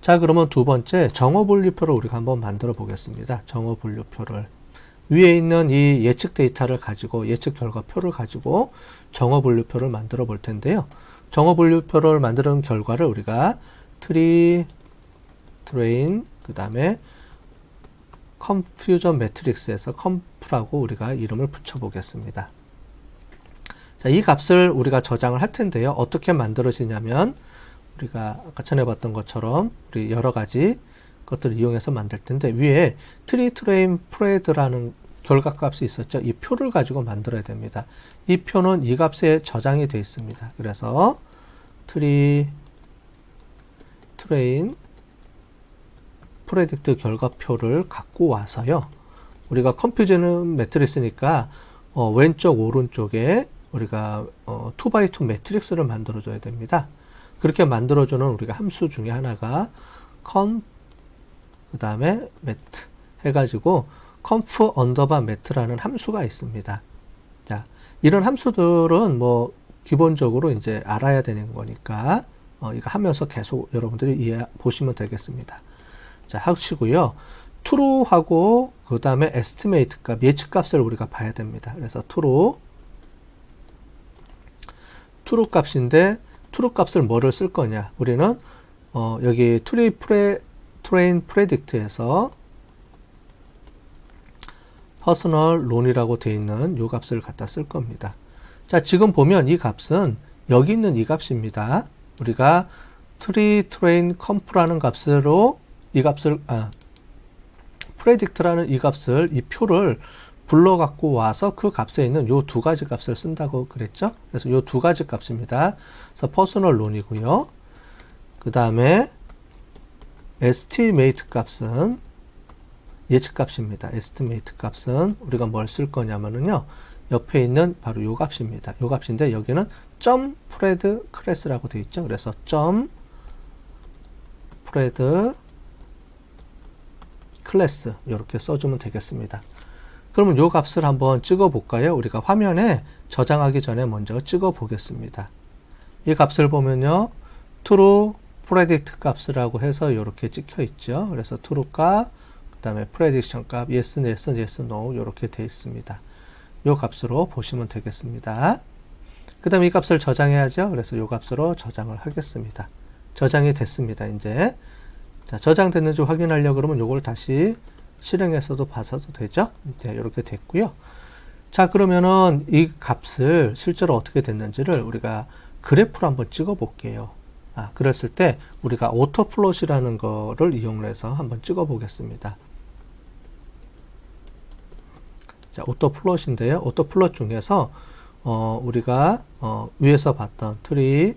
자, 그러면 두 번째 정어 분류표를 우리가 한번 만들어 보겠습니다. 정어 분류표를. 위에 있는 이 예측 데이터를 가지고 예측 결과표를 가지고 정어 분류표를 만들어 볼 텐데요. 정어 분류표를 만드는 결과를 우리가 트리, 트레인, 그 다음에 컨퓨전 매트릭스에서 컴프라고 우리가 이름을 붙여 보겠습니다. 자, 이 값을 우리가 저장을 할 텐데요. 어떻게 만들어지냐면 우리가 아까 전에 봤던 것처럼 우리 여러 가지 것들을 이용해서 만들 텐데 위에 트리 트레인 프레드라는 결과값이 있었죠. 이 표를 가지고 만들어야 됩니다. 이 표는 이 값에 저장이 되어 있습니다. 그래서 트리 트레인 프레딕트 결과표를 갖고 와서요. 우리가 컴퓨전 매트릭스니까 왼쪽 오른쪽에 우리가 2x2 매트릭스를 만들어 줘야 됩니다. 그렇게 만들어주는 우리가 함수 중에 하나가 conf 그 다음에 met 해가지고 conf 언더바 met라는 함수가 있습니다. 자, 이런 함수들은 뭐 기본적으로 이제 알아야 되는 거니까 이거 하면서 계속 여러분들이 보시면 되겠습니다. 자, 하시고요. true하고 그 다음에 estimate 값, 예측값을 우리가 봐야 됩니다. 그래서 true 값인데 true 값을 뭐를 쓸 거냐? 우리는 여기 train predict에서 personal loan이라고 되어 있는 이 값을 갖다 쓸 겁니다. 자, 지금 보면 이 값은 여기 있는 이 값입니다. 우리가 train comp라는 값으로 이 값을 predict라는 이 값을 이 표를 불러 갖고 와서 그 값에 있는 요 두 가지 값을 쓴다고 그랬죠. 그래서 요 두 가지 값입니다. 그래서 퍼스널 론이고요. 그 다음에 estimate 값은 예측 값입니다. estimate 값은 우리가 뭘 쓸 거냐면요. 옆에 있는 바로 요 값입니다. 요 값인데 여기는 점 프레드 클래스라고 되어 있죠. 그래서 점 프레드 클래스 이렇게 써주면 되겠습니다. 그러면 요 값을 한번 찍어 볼까요? 우리가 화면에 저장하기 전에 먼저 찍어 보겠습니다. 이 값을 보면요. true predict 값이라고 해서 이렇게 찍혀 있죠. 그래서 true 값, 그 다음에 prediction 값, yes, yes, yes, no 이렇게 되어 있습니다. 요 값으로 보시면 되겠습니다. 그 다음에 이 값을 저장해야죠. 그래서 요 값으로 저장을 하겠습니다. 저장이 됐습니다. 이제 자, 저장됐는지 확인하려고 그러면 요걸 다시 실행해서도 봐서도 되죠. 이제 이렇게 됐고요. 자, 그러면은 이 값을 실제로 어떻게 됐는지를 우리가 그래프로 한번 찍어 볼게요. 그랬을 때 우리가 오토플롯이라는 거를 이용해서 한번 찍어 보겠습니다. 자, 오토플롯인데요. 오토플롯 중에서 우리가 위에서 봤던 트레인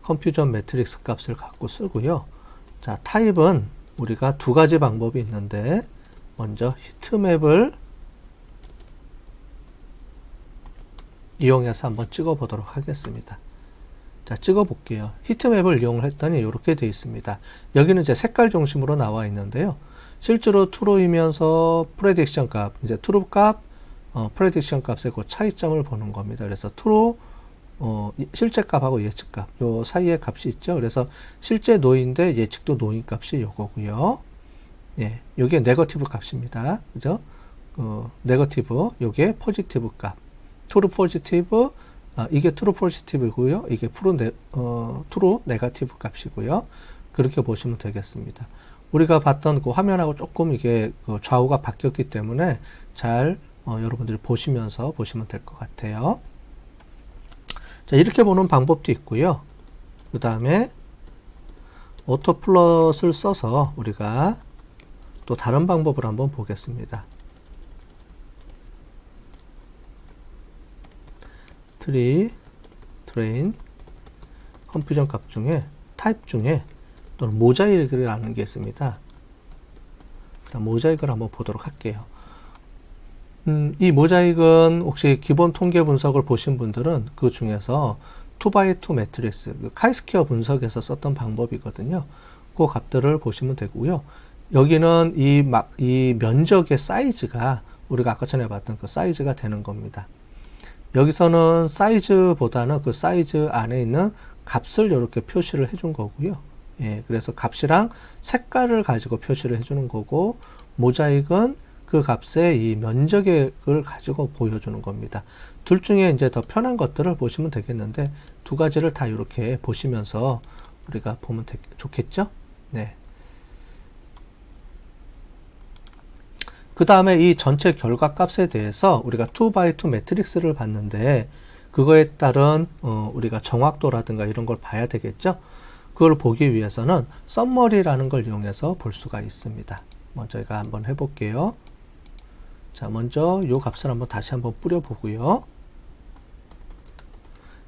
컴퓨전 매트릭스 값을 갖고 쓰고요. 자, 타입은 우리가 두 가지 방법이 있는데 먼저 히트맵을 이용해서 한번 찍어 보도록 하겠습니다. 자, 찍어 볼게요. 히트맵을 이용을 했더니 이렇게 되어 있습니다. 여기는 이제 색깔 중심으로 나와 있는데요. 실제로 true이면서 prediction 값, 이제 true 값, prediction 값의 그 차이점을 보는 겁니다. 그래서 true 실제 값하고 예측 값, 요 사이에 값이 있죠. 그래서 실제 노인데 예측도 노인 값이 요거고요. 예, 요게 네거티브 값입니다. 그죠? 네거티브, 요게 포지티브 값. 트루 포지티브, 이게 트루 포지티브고요. 이게 트루 네거티브 값이고요. 그렇게 보시면 되겠습니다. 우리가 봤던 그 화면하고 조금 이게 좌우가 바뀌었기 때문에 잘 여러분들이 보시면서 보시면 될 것 같아요. 자, 이렇게 보는 방법도 있고요. 그 다음에 오토플롯을 써서 우리가 또 다른 방법을 한번 보겠습니다. 트레인 컴퓨전 값 중에 타입 중에 또는 모자이크라는 게 있습니다. 모자이크를 한번 보도록 할게요. 이 모자이크는 혹시 기본 통계 분석을 보신 분들은 그 중에서 2x2 매트릭스, 카이스퀘어 분석에서 썼던 방법이거든요. 그 값들을 보시면 되고요. 여기는 이 면적의 사이즈가 우리가 아까 전에 봤던 그 사이즈가 되는 겁니다. 여기서는 사이즈보다는 그 사이즈 안에 있는 값을 이렇게 표시를 해준 거고요. 예, 그래서 값이랑 색깔을 가지고 표시를 해주는 거고, 모자익은 그 값의 이 면적을 가지고 보여주는 겁니다. 둘 중에 이제 더 편한 것들을 보시면 되겠는데, 두 가지를 다 이렇게 보시면서 우리가 보면 좋겠죠? 네. 그 다음에 이 전체 결과 값에 대해서 우리가 2x2 매트릭스를 봤는데, 그거에 따른 우리가 정확도라든가 이런 걸 봐야 되겠죠? 그걸 보기 위해서는 썸머리라는 걸 이용해서 볼 수가 있습니다. 먼저 저희가 한번 해볼게요. 자, 먼저 이 값을 한번 다시 한번 뿌려보고요.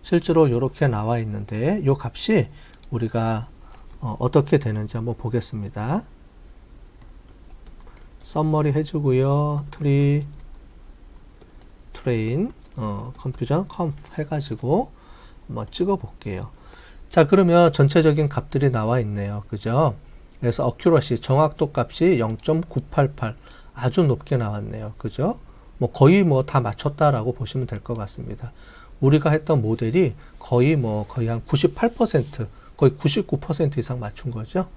실제로 이렇게 나와 있는데 이 값이 우리가 어떻게 되는지 한번 보겠습니다. 썸머리 해주고요. 트리 트레인 컴퓨전 컴 해가지고 한번 찍어 볼게요. 자, 그러면 전체적인 값들이 나와 있네요. 그죠? 그래서 어큐러시 정확도 값이 0.988 아주 높게 나왔네요. 그죠? 뭐 거의 뭐 다 맞췄다라고 보시면 될 것 같습니다. 우리가 했던 모델이 거의 한 98% 거의 99% 이상 맞춘 거죠.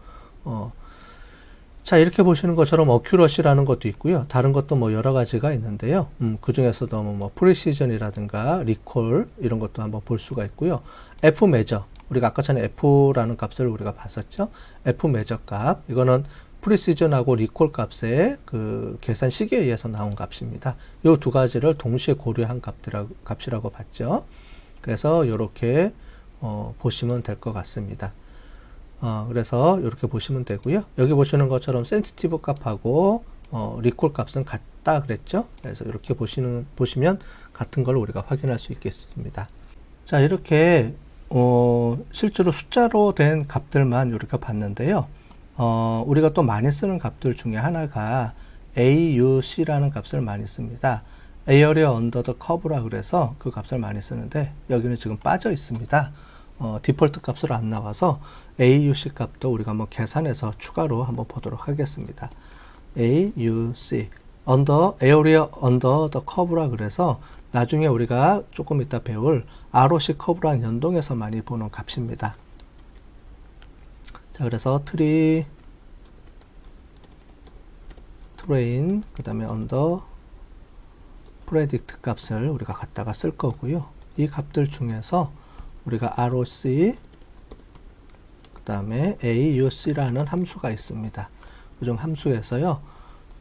자, 이렇게 보시는 것처럼 어큐러시라는 것도 있고요. 다른 것도 뭐 여러 가지가 있는데요. 그 중에서도 뭐 프리시전이라든가 리콜 이런 것도 한번 볼 수가 있고요. F 메저 우리가 아까 전에 F라는 값을 우리가 봤었죠. F 메저 값 이거는 프리시전하고 리콜 값의 그 계산 시기에 의해서 나온 값입니다. 이 두 가지를 동시에 고려한 값이라고 봤죠. 그래서 이렇게 보시면 될 것 같습니다. 그래서 이렇게 보시면 되고요. 여기 보시는 것처럼 센시티브 값하고 리콜 값은 같다 그랬죠. 그래서 이렇게 보시면 같은 걸 우리가 확인할 수 있겠습니다. 자, 이렇게 실제로 숫자로 된 값들만 이렇게 봤는데요. 우리가 또 많이 쓰는 값들 중에 하나가 AUC라는 값을 많이 씁니다. Area Under the Curve라 그래서 그 값을 많이 쓰는데 여기는 지금 빠져 있습니다. 디폴트 값으로 안 나와서 AUC 값도 우리가 한번 계산해서 추가로 한번 보도록 하겠습니다. AUC Area Under the Curve라 그래서 나중에 우리가 조금 이따 배울 ROC 커브랑 연동해서 많이 보는 값입니다. 자, 그래서 트레인 그 다음에 언더 프레딕트 값을 우리가 갖다가 쓸 거고요. 이 값들 중에서 우리가 ROC 그 다음에 AUC라는 함수가 있습니다. 그 중 함수에서요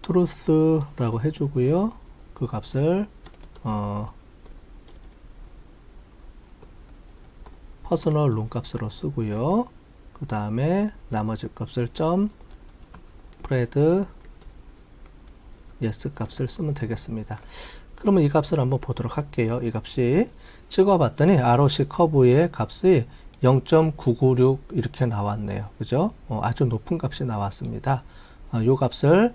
truth라고 해주고요. 그 값을 퍼스널 룸 값으로 쓰고요. 그 다음에 나머지 값을 프레드 yes 값을 쓰면 되겠습니다. 그러면 이 값을 한번 보도록 할게요. 이 값이 찍어봤더니 ROC 커브의 값이 0.996 이렇게 나왔네요. 그죠? 아주 높은 값이 나왔습니다. 이 값을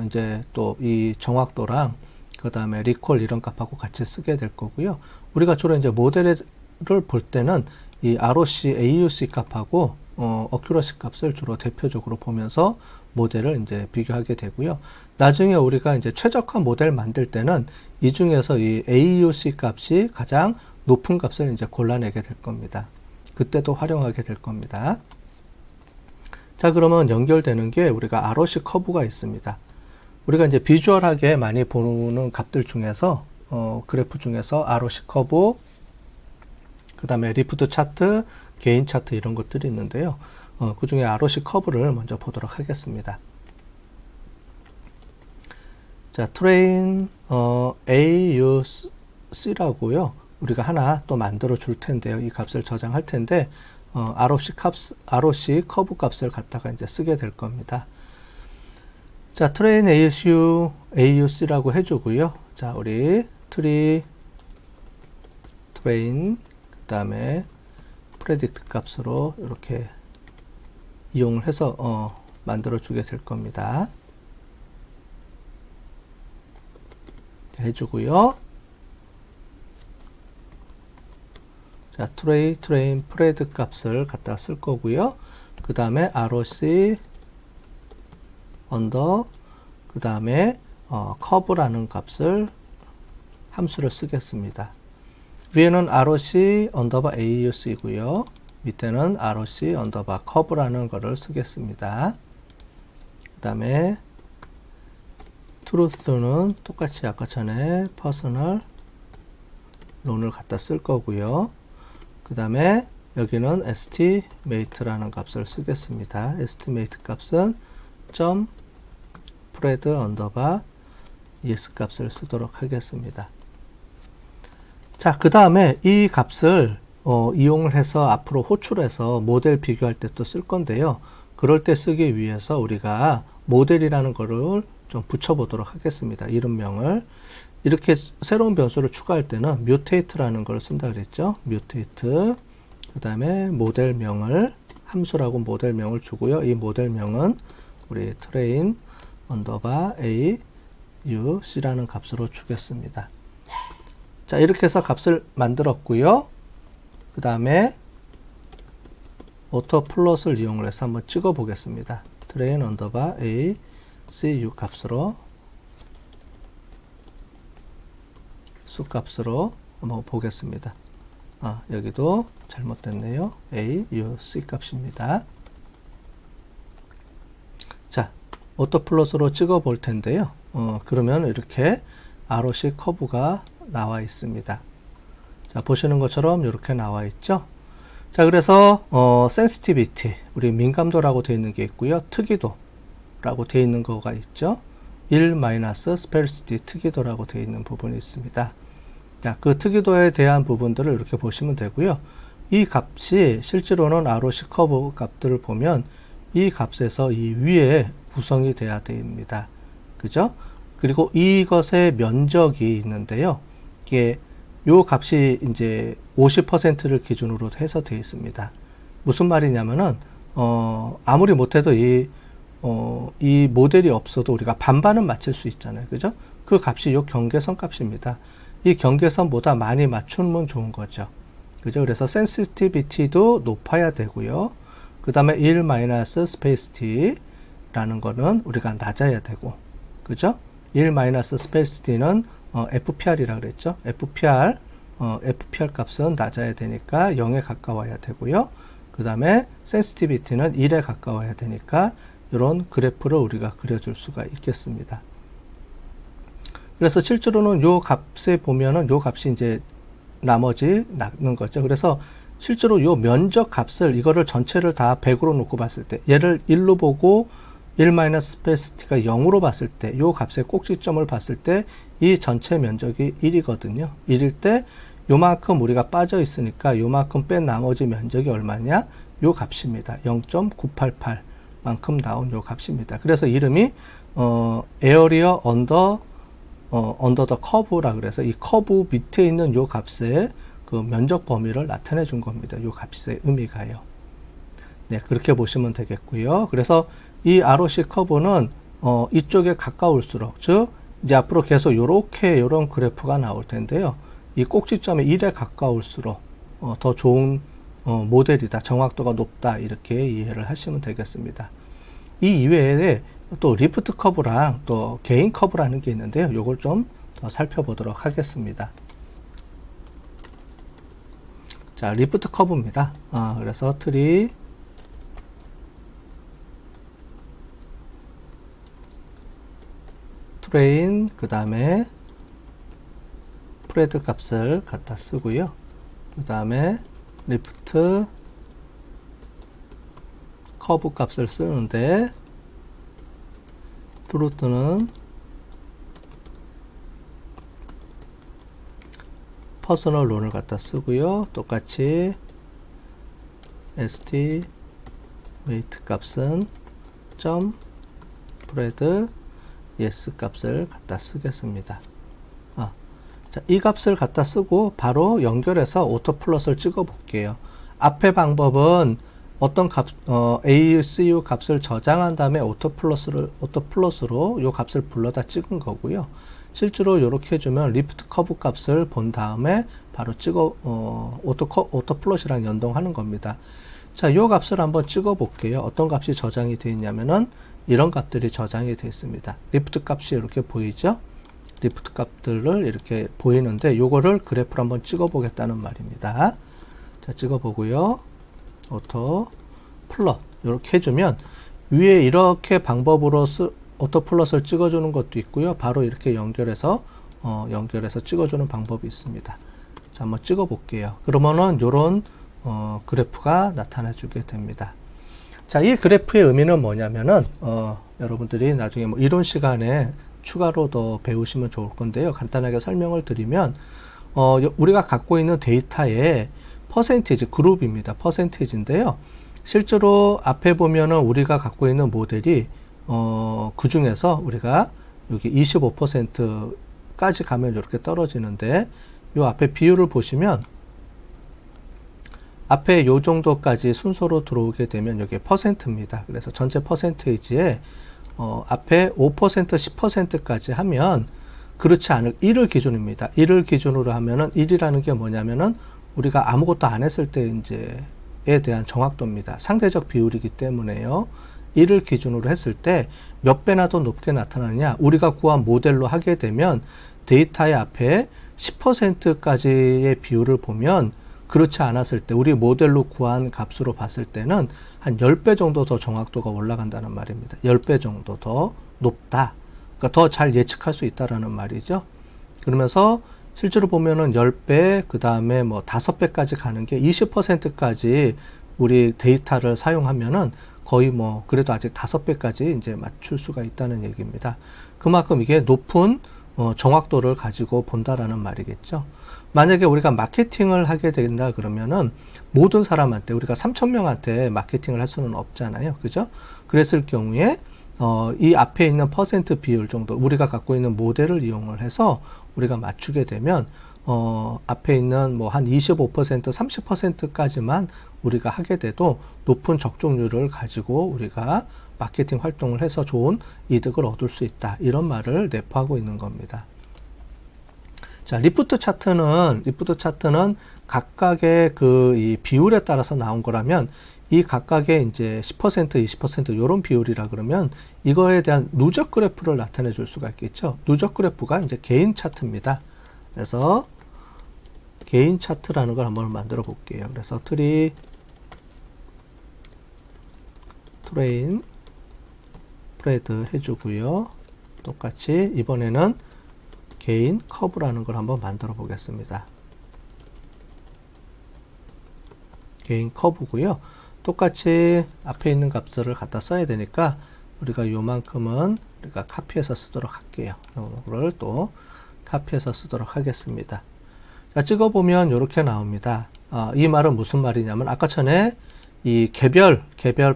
이제 또 이 정확도랑 그 다음에 리콜 이런 값하고 같이 쓰게 될 거고요. 우리가 주로 이제 모델을 볼 때는 이 ROC, AUC 값하고 어큐러시 값을 주로 대표적으로 보면서 모델을 이제 비교하게 되고요. 나중에 우리가 이제 최적화 모델 만들 때는 이 중에서 이 AUC 값이 가장 높은 값을 이제 골라내게 될 겁니다. 그때도 활용하게 될 겁니다. 자, 그러면 연결되는 게 우리가 ROC 커브가 있습니다. 우리가 이제 비주얼하게 많이 보는 값들 중에서 그래프 중에서 ROC 커브, 그 다음에 리프트 차트, 게인 차트 이런 것들이 있는데요. 그 중에 ROC 커브를 먼저 보도록 하겠습니다. 자, 트레인 AUC라고요. 우리가 하나 또 만들어 줄 텐데요. 이 값을 저장할 텐데 ROC 커브 값을 갖다가 이제 쓰게 될 겁니다. 자, 트레인 AUC라고 해주고요. 자, 우리 트레인 그 다음에 프레딕트 값으로 이렇게 이용을 해서 만들어 주게 될 겁니다. 해주고요. 자, 트레인 프레드 값을 갖다 쓸 거고요. 그 다음에 ROC 언더 그 다음에 커브라는 값을 함수를 쓰겠습니다. 위에는 ROC 언더바 AUC이고요. 밑에는 ROC 언더바 커브라는 거를 쓰겠습니다. 그 다음에 truth는 똑같이 아까 전에 personal loan을 갖다 쓸 거고요. 그 다음에 여기는 estimate라는 값을 쓰겠습니다. estimate 값은 .spread 언더바 yes 값을 쓰도록 하겠습니다. 자, 그 다음에 이 값을 이용을 해서 앞으로 호출해서 모델 비교할 때 또 쓸 건데요. 그럴 때 쓰기 위해서 우리가 모델이라는 거를 좀 붙여보도록 하겠습니다. 이름명을. 이렇게 새로운 변수를 추가할 때는 mutate라는 걸 쓴다 그랬죠. mutate. 그 다음에 모델명을, 함수라고 모델명을 주고요. 이 모델명은 우리 train 언더바 a u c라는 값으로 주겠습니다. 자, 이렇게 해서 값을 만들었고요. 그 다음에 auto 플롯을 이용을 해서 한번 찍어 보겠습니다. train 언더바 a c u 값으로 수 값으로 한번 보겠습니다. 여기도 잘못됐네요. a u c 값입니다. 자, auto 플롯으로 찍어 볼 텐데요. 그러면 이렇게 ROC 커브가 나와 있습니다. 자, 보시는 것처럼 이렇게 나와 있죠. 자, 그래서 sensitivity, 우리 민감도라고 되어 있는 게 있고요. 특이도라고 되어 있는 거가 있죠. 1-sparsity 특이도라고 되어 있는 부분이 있습니다. 자, 그 특이도에 대한 부분들을 이렇게 보시면 되고요. 이 값이 실제로는 ROC 커브 값들을 보면 이 값에서 이 위에 구성이 돼야 됩니다. 그죠? 그리고 이것의 면적이 있는데요. 이게 요 값이 이제 50%를 기준으로 해서 되어 있습니다. 무슨 말이냐면은 아무리 못해도 이 모델이 없어도 우리가 반반은 맞출 수 있잖아요. 그죠? 그 값이 요 경계선 값입니다. 이 경계선보다 많이 맞추면 좋은 거죠. 그죠? 그래서 sensitivity도 높아야 되고요. 그 다음에 1-sparsity 라는 거는 우리가 낮아야 되고, 그죠? 1-spacedi는 FPR이라 그랬죠. FPR 값은 낮아야 되니까 0에 가까워야 되고요. 그 다음에 sensitivity는 1에 가까워야 되니까 이런 그래프를 우리가 그려줄 수가 있겠습니다. 그래서 실제로는 요 값에 보면은 요 값이 이제 나머지 남는 거죠. 그래서 실제로 요 면적 값을 이거를 전체를 다 100으로 놓고 봤을 때, 얘를 1로 보고 1-spacity가 0으로 봤을 때, 요 값의 꼭지점을 봤을 때 이 전체 면적이 1이거든요. 1일 때 요만큼 우리가 빠져 있으니까 요만큼 뺀 나머지 면적이 얼마냐? 요 값입니다. 0.988 만큼 나온 요 값입니다. 그래서 이름이 area under the curve라 그래서 이 커브 밑에 있는 요 값의 그 면적 범위를 나타내 준 겁니다. 요 값의 의미가요. 네, 그렇게 보시면 되겠고요. 그래서 이 ROC 커브는 이쪽에 가까울수록, 즉 이제 앞으로 계속 요런 그래프가 나올 텐데요. 이 꼭지점에 1에 가까울수록 더 좋은 모델이다, 정확도가 높다, 이렇게 이해를 하시면 되겠습니다. 이 이외에 또 리프트 커브랑 또 게인 커브라는 게 있는데요. 요걸 좀 더 살펴보도록 하겠습니다. 자, 리프트 커브입니다. 그래서 트리 트레인, 그 다음에 프레드 값을 갖다 쓰고요. 그 다음에 리프트 커브 값을 쓰는데, 트루트는 퍼스널 론을 갖다 쓰고요. 똑같이 estimate 값은 .spread yes 값을 갖다 쓰겠습니다. 자, 이 값을 갖다 쓰고 바로 연결해서 오토 플롯을 찍어 볼게요. 앞의 방법은 어떤 값, ACU 값을 저장한 다음에 오토 플롯으로 요 값을 불러다 찍은 거고요. 실제로 이렇게 해주면 리프트 커브 값을 본 다음에 바로 오토 플롯이랑 연동하는 겁니다. 자, 요 값을 한번 찍어 볼게요. 어떤 값이 저장이 되어 있냐면은 이런 값들이 저장이 되어 있습니다. 리프트 값이 이렇게 보이죠? 리프트 값들을 이렇게 보이는데 요거를 그래프로 한번 찍어 보겠다는 말입니다. 자, 찍어 보고요. 오토 플롯 이렇게 해주면 위에 이렇게 방법으로 오토 플롯을 찍어주는 것도 있고요. 바로 이렇게 연결해서 찍어주는 방법이 있습니다. 자, 한번 찍어 볼게요. 그러면은 요런 그래프가 나타나 주게 됩니다. 자, 이 그래프의 의미는 뭐냐면은 여러분들이 나중에 뭐 이론 시간에 추가로 더 배우시면 좋을 건데요. 간단하게 설명을 드리면 우리가 갖고 있는 데이터의 퍼센티지 그룹입니다. 퍼센티지인데요. 실제로 앞에 보면은 우리가 갖고 있는 모델이 그 중에서 우리가 여기 25%까지 가면 이렇게 떨어지는데 요 앞에 비율을 보시면 앞에 요 정도까지 순서로 들어오게 되면 여기 퍼센트입니다. 그래서 전체 퍼센테이지에 앞에 5%, 10%까지 하면 그렇지 않을 1을 기준입니다. 1을 기준으로 하면은 1이라는 게 뭐냐면은 우리가 아무것도 안 했을 때 이제에 대한 정확도입니다. 상대적 비율이기 때문에요. 1을 기준으로 했을 때 몇 배나 더 높게 나타나느냐? 우리가 구한 모델로 하게 되면 데이터의 앞에 10%까지의 비율을 보면 그렇지 않았을 때 우리 모델로 구한 값으로 봤을 때는 한 10배 정도 더 정확도가 올라간다는 말입니다. 10배 정도 더 높다. 그러니까 더 잘 예측할 수 있다라는 말이죠. 그러면서 실제로 보면은 10배, 그 다음에 뭐 5배까지 가는 게 20%까지 우리 데이터를 사용하면은 거의 뭐 그래도 아직 5배까지 이제 맞출 수가 있다는 얘기입니다. 그만큼 이게 높은 정확도를 가지고 본다라는 말이겠죠. 만약에 우리가 마케팅을 하게 된다 그러면은 모든 사람한테 우리가 3,000명한테 마케팅을 할 수는 없잖아요. 그죠? 그랬을 경우에 이 앞에 있는 퍼센트 비율 정도 우리가 갖고 있는 모델을 이용을 해서 우리가 맞추게 되면 앞에 있는 뭐 한 25%, 30%까지만 우리가 하게 돼도 높은 적중률을 가지고 우리가 마케팅 활동을 해서 좋은 이득을 얻을 수 있다. 이런 말을 내포하고 있는 겁니다. 자, 리프트 차트는 각각의 이 비율에 따라서 나온 거라면 이 각각의 이제 10%, 20% 이런 비율이라 그러면 이거에 대한 누적 그래프를 나타내 줄 수가 있겠죠. 누적 그래프가 이제 개인 차트입니다. 그래서 개인 차트라는 걸 한번 만들어 볼게요. 그래서 트레인 스프레드 해주고요. 똑같이 이번에는 개인 커브라는 걸 한번 만들어 보겠습니다. 개인 커브고요. 똑같이 앞에 있는 값들을 갖다 써야 되니까 우리가 요만큼은 우리가 카피해서 쓰도록 할게요. 이거를 또 카피해서 쓰도록 하겠습니다. 자, 찍어보면 이렇게 나옵니다. 이 말은 무슨 말이냐면 아까 전에 이 개별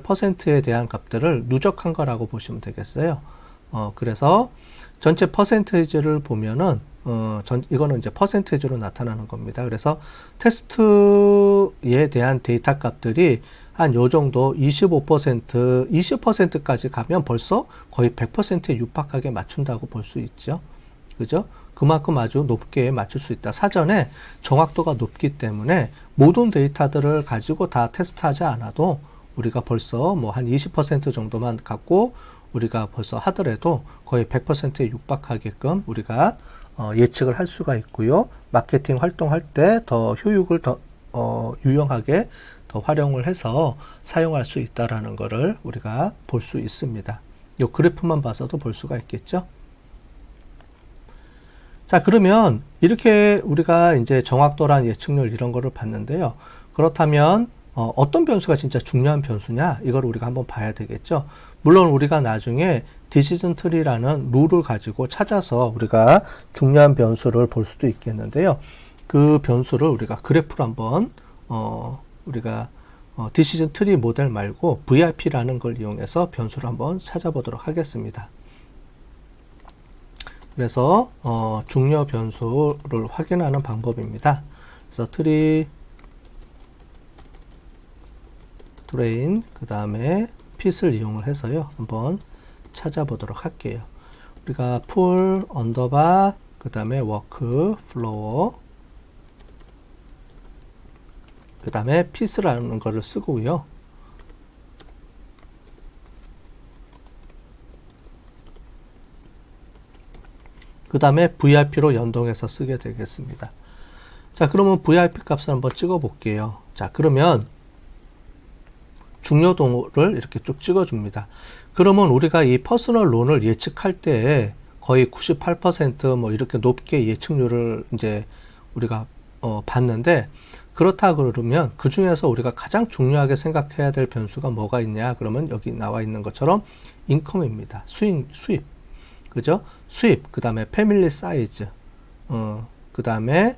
퍼센트에 대한 값들을 누적한 거라고 보시면 되겠어요. 그래서 전체 퍼센테이지를 보면은 이거는 이제 퍼센테이지로 나타나는 겁니다. 그래서 테스트에 대한 데이터 값들이 한 요 정도 25%, 20%까지 가면 벌써 거의 100%에 육박하게 맞춘다고 볼 수 있죠. 그죠? 그만큼 아주 높게 맞출 수 있다. 사전에 정확도가 높기 때문에 모든 데이터들을 가지고 다 테스트하지 않아도 우리가 벌써 뭐 한 20% 정도만 갖고 우리가 벌써 하더라도 거의 100%에 육박하게끔 우리가 예측을 할 수가 있고요. 마케팅 활동할 때 더 효율을 더 유용하게 더 활용을 해서 사용할 수 있다라는 것을 우리가 볼 수 있습니다. 이 그래프만 봐서도 볼 수가 있겠죠. 자, 그러면 이렇게 우리가 이제 정확도란 예측률 이런 거를 봤는데요. 그렇다면 어떤 변수가 진짜 중요한 변수냐? 이걸 우리가 한번 봐야 되겠죠. 물론 우리가 나중에 디시전 트리라는 룰을 가지고 찾아서 우리가 중요한 변수를 볼 수도 있겠는데요. 그 변수를 우리가 그래프로 한번 우리가 디시전 트리 모델 말고 VRP라는 걸 이용해서 변수를 한번 찾아보도록 하겠습니다. 그래서 중요 변수를 확인하는 방법입니다. 그래서 트레인 그 다음에 핏을 이용을 해서요 한번 찾아보도록 할게요. 우리가 풀 언더바 그 다음에 워크 플로어 그 다음에 핏이라는 거를 쓰고요. 그 다음에 VRP로 연동해서 쓰게 되겠습니다. 자, 그러면 VRP 값을 한번 찍어 볼게요. 자, 그러면 중요도를 이렇게 쭉 찍어줍니다. 그러면 우리가 이 퍼스널 론을 예측할 때 거의 98%뭐 이렇게 높게 예측률을 이제 우리가 봤는데, 그렇다 그러면 그 중에서 우리가 가장 중요하게 생각해야 될 변수가 뭐가 있냐? 그러면 여기 나와 있는 것처럼 인컴입니다. 수입. 그죠? 수입, 그 다음에 패밀리 사이즈, 그 다음에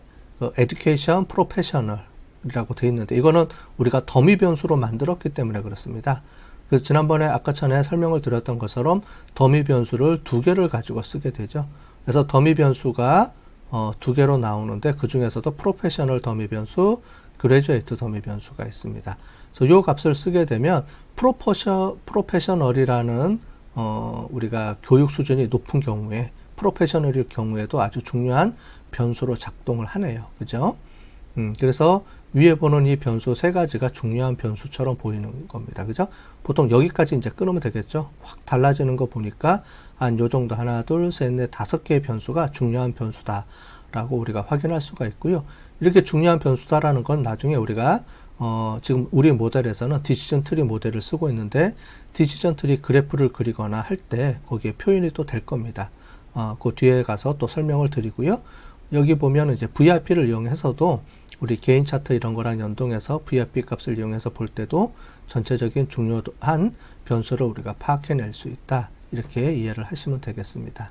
에듀케이션 프로페셔널이라고 되어 있는데, 이거는 우리가 더미 변수로 만들었기 때문에 그렇습니다. 그 지난번에 아까 전에 설명을 드렸던 것처럼 더미 변수를 두 개를 가지고 쓰게 되죠. 그래서 더미 변수가 두 개로 나오는데, 그 중에서도 프로페셔널 더미 변수, 그레주에이트 더미 변수가 있습니다. 그래서 이 값을 쓰게 되면 프로페셔널이라는 우리가 교육 수준이 높은 경우에, 프로페셔널일 경우에도 아주 중요한 변수로 작동을 하네요. 그죠? 그래서 위에 보는 이 변수 세 가지가 중요한 변수처럼 보이는 겁니다. 그죠? 보통 여기까지 이제 끊으면 되겠죠? 확 달라지는 거 보니까 한 요 정도 하나, 둘, 셋, 넷, 다섯 개의 변수가 중요한 변수다라고 우리가 확인할 수가 있고요. 이렇게 중요한 변수다라는 건 나중에 우리가 지금 우리 모델에서는 디시전 트리 모델을 쓰고 있는데, 디시전 트리 그래프를 그리거나 할 때 거기에 표현이 또 될 겁니다. 그 뒤에 가서 또 설명을 드리고요. 여기 보면 이제 VRP를 이용해서도 우리 개인 차트 이런 거랑 연동해서 VRP 값을 이용해서 볼 때도 전체적인 중요한 변수를 우리가 파악해낼 수 있다. 이렇게 이해를 하시면 되겠습니다.